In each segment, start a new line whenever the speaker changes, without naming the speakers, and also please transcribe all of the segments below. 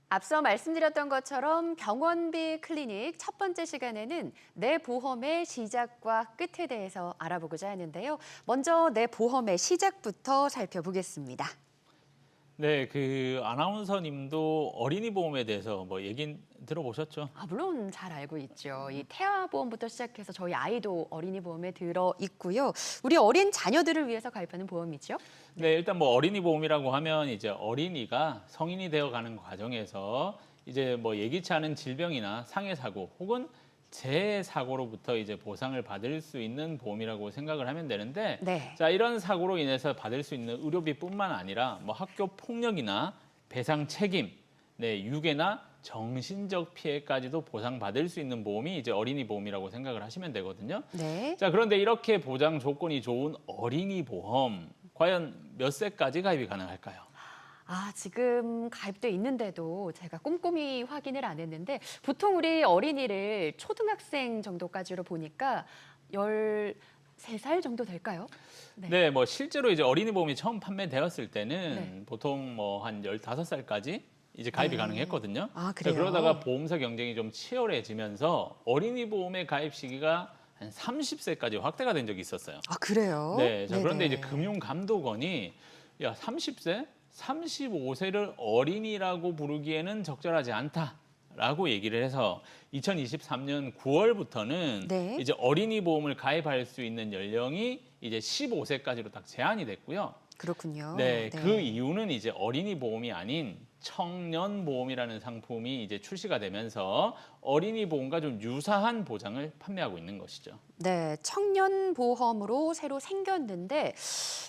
앞서 말씀드렸던 것처럼 병원비 클리닉 첫 번째 시간에는 내 보험의 시작과 끝에 대해서 알아보고자 하는데요. 먼저 내 보험의 시작부터 살펴보겠습니다.
네, 그 아나운서님도 어린이 보험에 대해서 뭐 얘긴 들어보셨죠?
물론 잘 알고 있죠. 이 태아보험부터 시작해서 저희 아이도 어린이 보험에 들어 있고요. 우리 어린 자녀들을 위해서 가입하는 보험이죠.
네, 일단 뭐 어린이 보험이라고 하면 이제 어린이가 성인이 되어가는 과정에서 이제 뭐 예기치 않은 질병이나 상해 사고 혹은 재해 사고로부터 이제 보상을 받을 수 있는 보험이라고 생각을 하면 되는데,
네.
자, 이런 사고로 인해서 받을 수 있는 의료비뿐만 아니라 뭐 학교 폭력이나 배상 책임, 네, 유괴나 정신적 피해까지도 보상받을 수 있는 보험이 이제 어린이 보험이라고 생각을 하시면 되거든요.
네.
자, 그런데 이렇게 보장 조건이 좋은 어린이 보험, 과연 몇 세까지 가입이 가능할까요?
지금 가입돼 있는데도 제가 꼼꼼히 확인을 안 했는데 보통 우리 어린이를 초등학생 정도까지로 보니까 13살 정도 될까요? 네.
네, 뭐 실제로 이제 어린이 보험이 처음 판매되었을 때는
네.
보통 뭐 한 15살까지 이제 가입이
네.
가능했거든요.
그래요?
그러다가 보험사 경쟁이 좀 치열해지면서 어린이 보험의 가입 시기가 한 30세까지 확대가 된 적이 있었어요.
그래요?
네, 자, 그런데 이제
네네.
금융감독원이 30세, 35세를 어린이라고 부르기에는 적절하지 않다라고 얘기를 해서 2023년 9월부터는
네.
이제 어린이 보험을 가입할 수 있는 연령이 이제 15세까지로 딱 제한이 됐고요.
그렇군요.
네, 그 이유는 이제 어린이 보험이 아닌 청년 보험이라는 상품이 이제 출시가 되면서 어린이 보험과 좀 유사한 보장을 판매하고 있는 것이죠.
네, 청년 보험으로 새로 생겼는데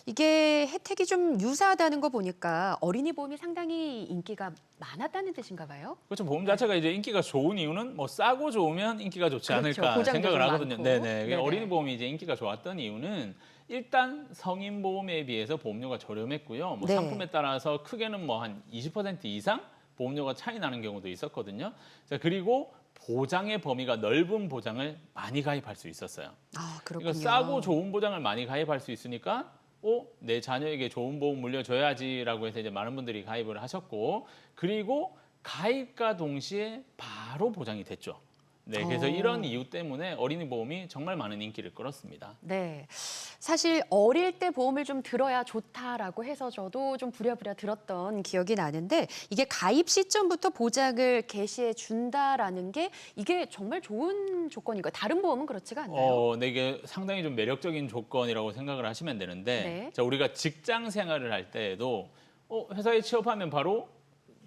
이게 혜택이 좀 유사하다는 거 보니까 어린이 보험이 상당히 인기가 많았다는 뜻인가 봐요.
그렇죠. 보험 자체가 이제 인기가 좋은 이유는 뭐 싸고 좋으면 인기가 좋지
그렇죠.
않을까
보장도
생각을
좀
하거든요.
많고.
네네.
네네.
어린이 보험이 이제 인기가 좋았던 이유는 일단 성인 보험에 비해서 보험료가 저렴했고요. 뭐
네.
상품에 따라서 크게는 뭐 한 20% 이상 보험료가 차이 나는 경우도 있었거든요. 자, 그리고 보장의 범위가 넓은 보장을 많이 가입할 수 있었어요.
그렇군요.
그러니까 싸고 좋은 보장을 많이 가입할 수 있으니까 내 자녀에게 좋은 보험 물려줘야지라고 해서 이제 많은 분들이 가입을 하셨고, 그리고 가입과 동시에 바로 보장이 됐죠. 네, 그래서 이런 이유 때문에 어린이 보험이 정말 많은 인기를 끌었습니다.
네. 사실 어릴 때 보험을 좀 들어야 좋다라고 해서 저도 좀 부랴부랴 들었던 기억이 나는데 이게 가입 시점부터 보장을 개시해 준다라는 게 이게 정말 좋은 조건이고 다른 보험은 그렇지가 않나요?
네, 이게 상당히 좀 매력적인 조건이라고 생각을 하시면 되는데,
네.
자, 우리가 직장 생활을 할 때에도 회사에 취업하면 바로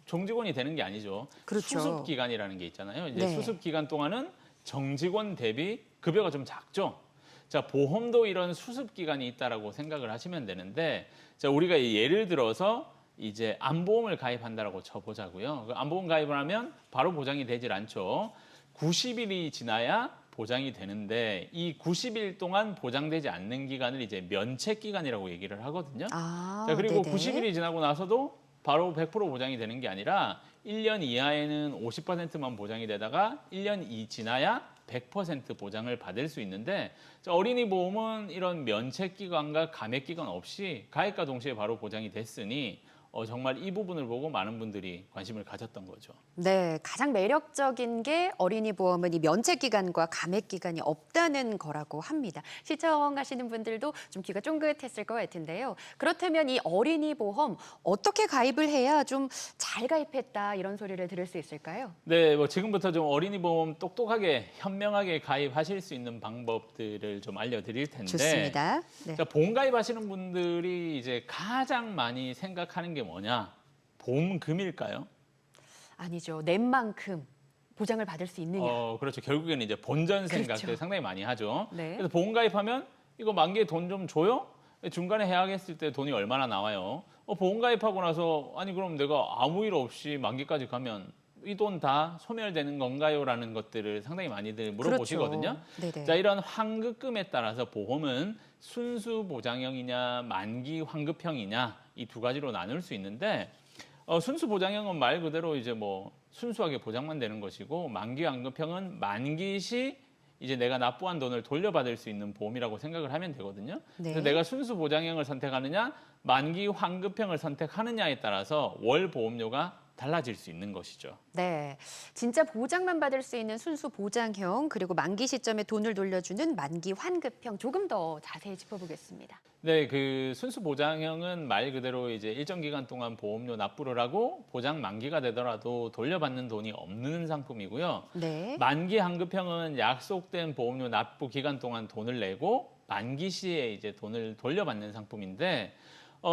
정직원이 되는 게 아니죠.
그렇죠.
수습 기간이라는 게 있잖아요. 이제
네.
수습 기간 동안은 정직원 대비 급여가 좀 작죠. 자, 보험도 이런 수습 기간이 있다라고 생각을 하시면 되는데, 자, 우리가 예를 들어서 이제 암보험을 가입한다라고 쳐보자고요. 그 암보험 가입을 하면 바로 보장이 되질 않죠. 90일이 지나야 보장이 되는데 이 90일 동안 보장되지 않는 기간을 이제 면책 기간이라고 얘기를 하거든요. 자, 그리고
네네.
90일이 지나고 나서도 바로 100% 보장이 되는 게 아니라 1년 이하에는 50%만 보장이 되다가 1년 지나야 100% 보장을 받을 수 있는데, 어린이 보험은 이런 면책 기간과 감액 기간 없이 가입과 동시에 바로 보장이 됐으니 정말 이 부분을 보고 많은 분들이 관심을 가졌던 거죠.
네, 가장 매력적인 게 어린이 보험은 이 면책 기간과 감액 기간이 없다는 거라고 합니다. 시청하시는 분들도 좀 귀가 쫑긋했을 것 같은데요. 그렇다면 이 어린이 보험 어떻게 가입을 해야 좀 잘 가입했다 이런 소리를 들을 수 있을까요?
네, 뭐 지금부터 좀 어린이 보험 똑똑하게 현명하게 가입하실 수 있는 방법들을 좀 알려드릴 텐데,
좋습니다. 네.
자, 보험 가입하시는 분들이 이제 가장 많이 생각하는 게 뭐냐? 보험금일까요?
아니죠. 낸 만큼 보장을 받을 수 있느냐.
그렇죠. 결국에는 이제 본전 생각들
그렇죠.
상당히 많이 하죠.
네.
그래서 보험 가입하면 이거 만기에 돈 좀 줘요? 중간에 해약했을 때 돈이 얼마나 나와요? 보험 가입하고 나서 아니 그럼 내가 아무 일 없이 만기까지 가면 이 돈 다 소멸되는 건가요? 라는 것들을 상당히 많이들 물어보시거든요.
그렇죠. 네네.
자, 이런 환급금에 따라서 보험은 순수 보장형이냐 만기 환급형이냐 이 두 가지로 나눌 수 있는데, 순수 보장형은 말 그대로 이제 뭐 순수하게 보장만 되는 것이고, 만기 환급형은 만기 시 이제 내가 납부한 돈을 돌려받을 수 있는 보험이라고 생각을 하면 되거든요.
네.
그래서 내가 순수 보장형을 선택하느냐, 만기 환급형을 선택하느냐에 따라서 월 보험료가 달라질 수 있는 것이죠.
네, 진짜 보장만 받을 수 있는 순수 보장형 그리고 만기 시점에 돈을 돌려주는 만기 환급형 조금 더 자세히 짚어보겠습니다.
네, 그 순수 보장형은 말 그대로 이제 일정 기간 동안 보험료 납부를 하고 보장 만기가 되더라도 돌려받는 돈이 없는 상품이고요.
네,
만기 환급형은 약속된 보험료 납부 기간 동안 돈을 내고 만기 시에 이제 돈을 돌려받는 상품인데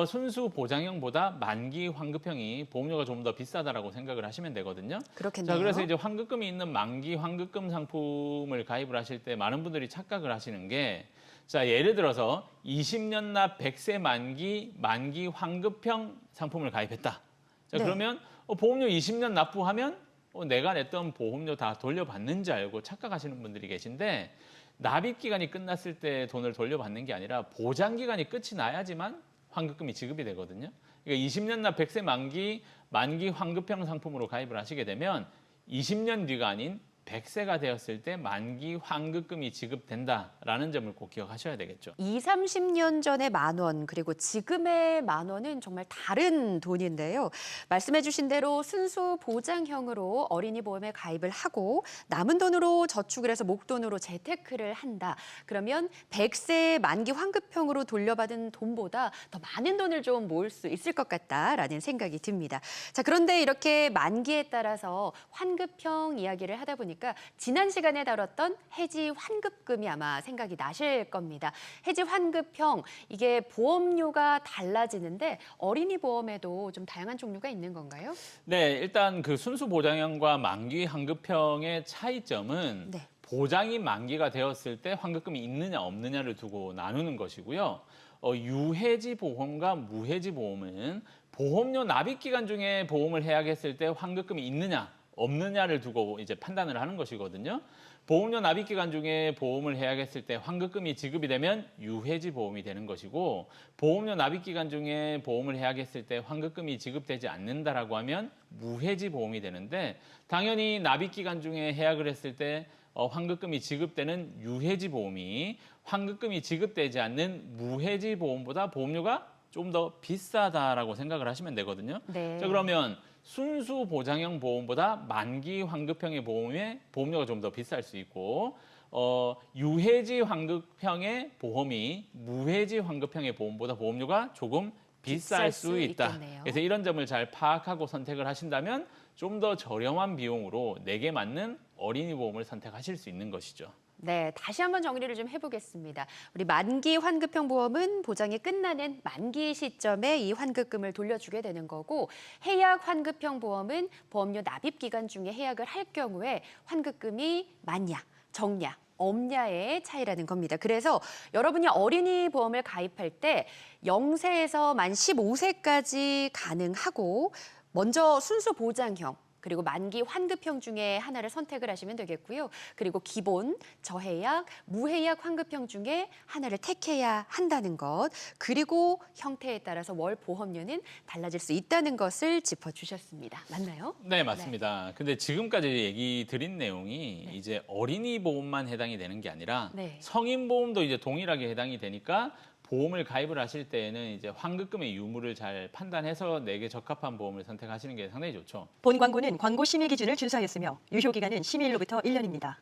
순수 보장형보다 만기 환급형이 보험료가 좀 더 비싸다라고 생각을 하시면 되거든요.
그렇겠네요.
자, 그래서 이제 환급금이 있는 만기 환급금 상품을 가입을 하실 때 많은 분들이 착각을 하시는 게 자, 예를 들어서 20년 납 100세 만기 환급형 상품을 가입했다. 자,
네.
그러면 보험료 20년 납부하면 내가 냈던 보험료 다 돌려받는지 알고 착각하시는 분들이 계신데 납입 기간이 끝났을 때 돈을 돌려받는 게 아니라 보장 기간이 끝이 나야지만 환급금이 지급이 되거든요. 그러니까 20년 납 100세 만기 환급형 상품으로 가입을 하시게 되면 20년 뒤가 아닌 100세가 되었을 때 만기 환급금이 지급된다라는 점을 꼭 기억하셔야 되겠죠.
20, 30년 전의 10,000원 그리고 지금의 10,000원은 정말 다른 돈인데요. 말씀해 주신 대로 순수 보장형으로 어린이 보험에 가입을 하고 남은 돈으로 저축을 해서 목돈으로 재테크를 한다. 그러면 100세 만기 환급형으로 돌려받은 돈보다 더 많은 돈을 좀 모을 수 있을 것 같다라는 생각이 듭니다. 자, 그런데 이렇게 만기에 따라서 환급형 이야기를 하다 보니까 지난 시간에 다뤘던 해지 환급금이 아마 생각이 나실 겁니다. 해지 환급형, 이게 보험료가 달라지는데 어린이 보험에도 좀 다양한 종류가 있는 건가요?
네, 일단 그 순수 보장형과 만기 환급형의 차이점은
네.
보장이 만기가 되었을 때 환급금이 있느냐 없느냐를 두고 나누는 것이고요. 유해지 보험과 무해지 보험은 보험료 납입 기간 중에 보험을 해약했을 때 환급금이 있느냐 없느냐를 두고 이제 판단을 하는 것이거든요. 보험료 납입 기간 중에 보험을 해약했을 때 환급금이 지급이 되면 유해지 보험이 되는 것이고 보험료 납입 기간 중에 보험을 해약했을 때 환급금이 지급되지 않는다라고 하면 무해지 보험이 되는데 당연히 납입 기간 중에 해약을 했을 때 환급금이 지급되는 유해지 보험이 환급금이 지급되지 않는 무해지 보험보다 보험료가 좀 더 비싸다라고 생각을 하시면 되거든요.
네.
자, 그러면 순수 보장형 보험보다 만기 환급형의 보험료가 좀 더 비쌀 수 있고 유해지 환급형의 보험이 무해지 환급형의 보험보다 보험료가 조금 비쌀 수 있다.
있겠네요.
그래서 이런 점을 잘 파악하고 선택을 하신다면 좀 더 저렴한 비용으로 내게 맞는 어린이 보험을 선택하실 수 있는 것이죠.
네, 다시 한번 정리를 좀 해보겠습니다. 우리 만기 환급형 보험은 보장이 끝나는 만기 시점에 이 환급금을 돌려주게 되는 거고 해약 환급형 보험은 보험료 납입 기간 중에 해약을 할 경우에 환급금이 많냐, 적냐, 없냐의 차이라는 겁니다. 그래서 여러분이 어린이 보험을 가입할 때 0세에서 만 15세까지 가능하고 먼저 순수 보장형 그리고 만기 환급형 중에 하나를 선택을 하시면 되겠고요. 그리고 기본, 저해약, 무해약 환급형 중에 하나를 택해야 한다는 것. 그리고 형태에 따라서 월 보험료는 달라질 수 있다는 것을 짚어주셨습니다. 맞나요?
네, 맞습니다. 근데 지금까지 얘기 드린 내용이 이제 어린이 보험만 해당이 되는 게 아니라
네.
성인 보험도 이제 동일하게 해당이 되니까 보험을 가입을 하실 때에는 이제 환급금의 유무를 잘 판단해서 내게 적합한 보험을 선택하시는 게 상당히 좋죠.
본 광고는 광고 심의 기준을 준수하였으며 유효 기간은 심의일로부터 1년입니다.